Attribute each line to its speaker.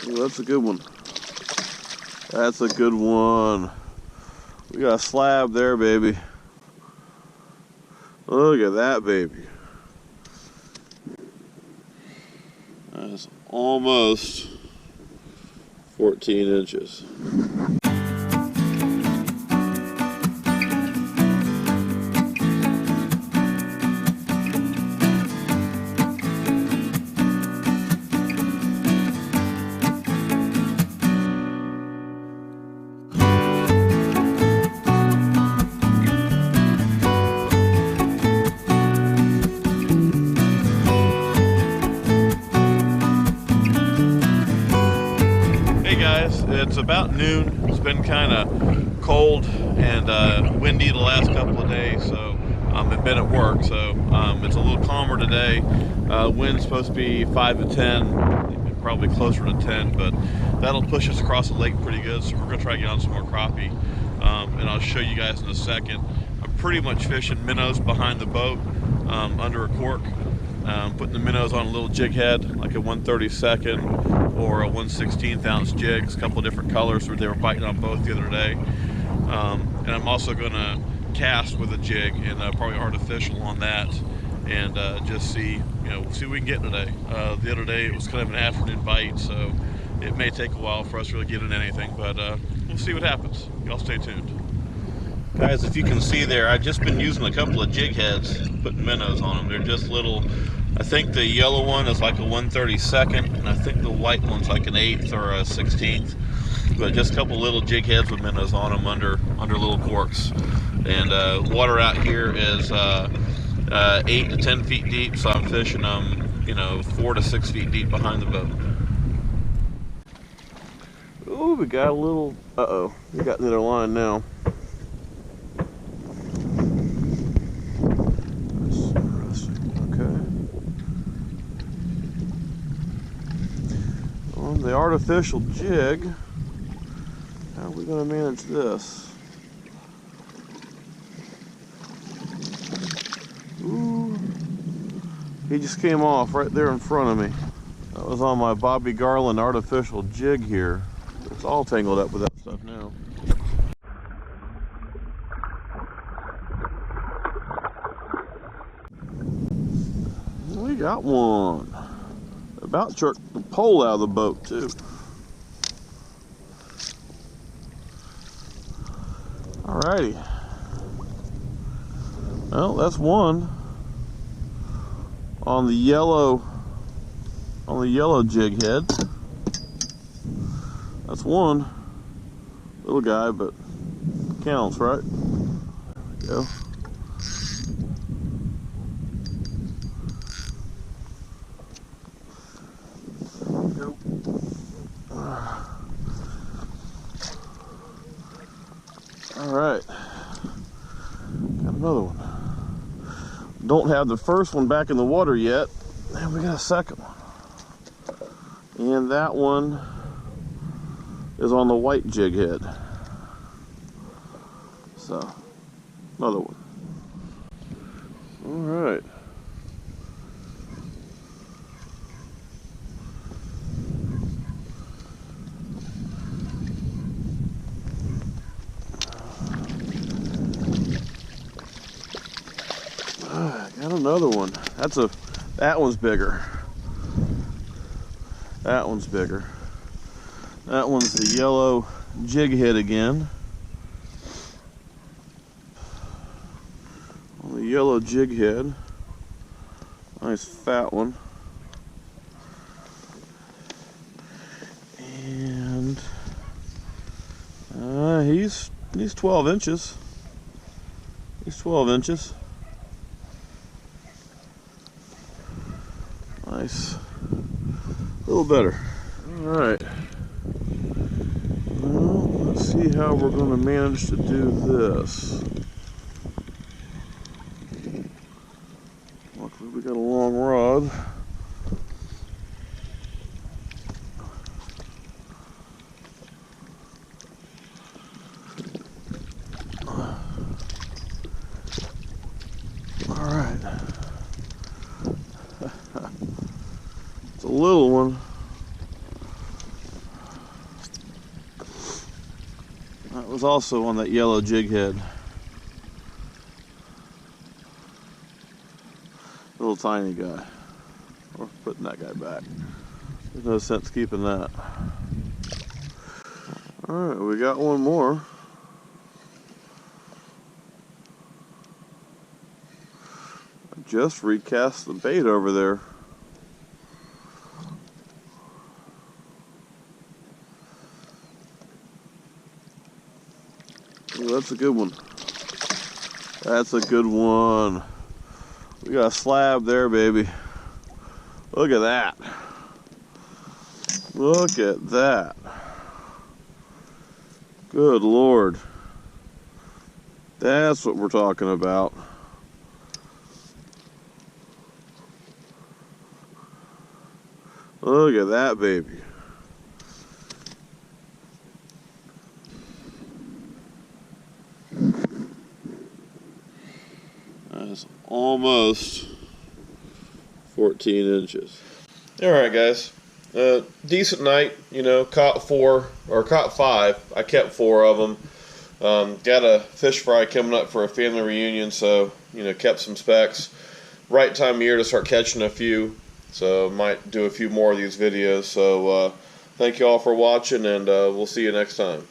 Speaker 1: Ooh, that's a good one. That's a good one. We got a slab there, baby. Look at that, baby. That's almost 14 inches. It's about noon. It's been kind of cold and windy the last couple of days, so I've been at work, so it's a little calmer today. Wind's supposed to be 5 to 10, probably closer to 10, but that'll push us across the lake pretty good, so we're going to try to get on some more crappie, and I'll show you guys in a second. I'm pretty much fishing minnows behind the boat under a cork. Putting the minnows on a little jig head, like a 1/32 or a 1/16 ounce jigs, a couple of different colors, where they were biting on both the other day. And I'm also going to cast with a jig and probably artificial on that, and just see what we can get today. The other day it was kind of an afternoon bite, so it may take a while for us to really get into anything, but we'll see what happens. Y'all stay tuned. Guys, if you can see there, I've just been using a couple of jig heads, putting minnows on them. They're just little, I think the yellow one is like a 1/32, and I think the white one's like an 1/8 or a 1/16. But just a couple little jig heads with minnows on them under little corks. And water out here is 8 to 10 feet deep, so I'm fishing them, 4 to 6 feet deep behind the boat. Ooh, we got a little, we got the other line now. The artificial jig. How are we going to manage this? Ooh, he just came off right there in front of me. That was on my Bobby Garland artificial jig here. It's all tangled up with that stuff now. We got one. About jerked the pole out of the boat too. Alrighty. Well, that's one on the yellow jig head. That's one little guy, but counts, right? There we go. Alright, got another one. Don't have the first one back in the water yet, and we got a second one. And that one is on the white jig head. So, another one. Alright. Got another one. That one's bigger. That one's bigger. That one's the yellow jig head again. On the yellow jig head. Nice fat one. And he's 12 inches. He's 12 inches. Nice. A little better. Alright. Well, let's see how we're going to manage to do this. Luckily we got a long rod. Alright. It's a little one. That was also on that yellow jig head. Little tiny guy. Or putting that guy back. There's no sense keeping that. Alright, we got one more. I just recast the bait over there. Ooh, that's a good one. That's a good one. We got a slab there, baby. Look at that. Look at that. Good Lord. That's what we're talking about. Look at that baby. That's almost 14 inches. Alright guys, decent night, you know, caught 5. I kept 4 of them. Got a fish fry coming up for a family reunion, so, you know, kept some specks. Right time of year to start catching a few, so might do a few more of these videos. So thank you all for watching, and we'll see you next time.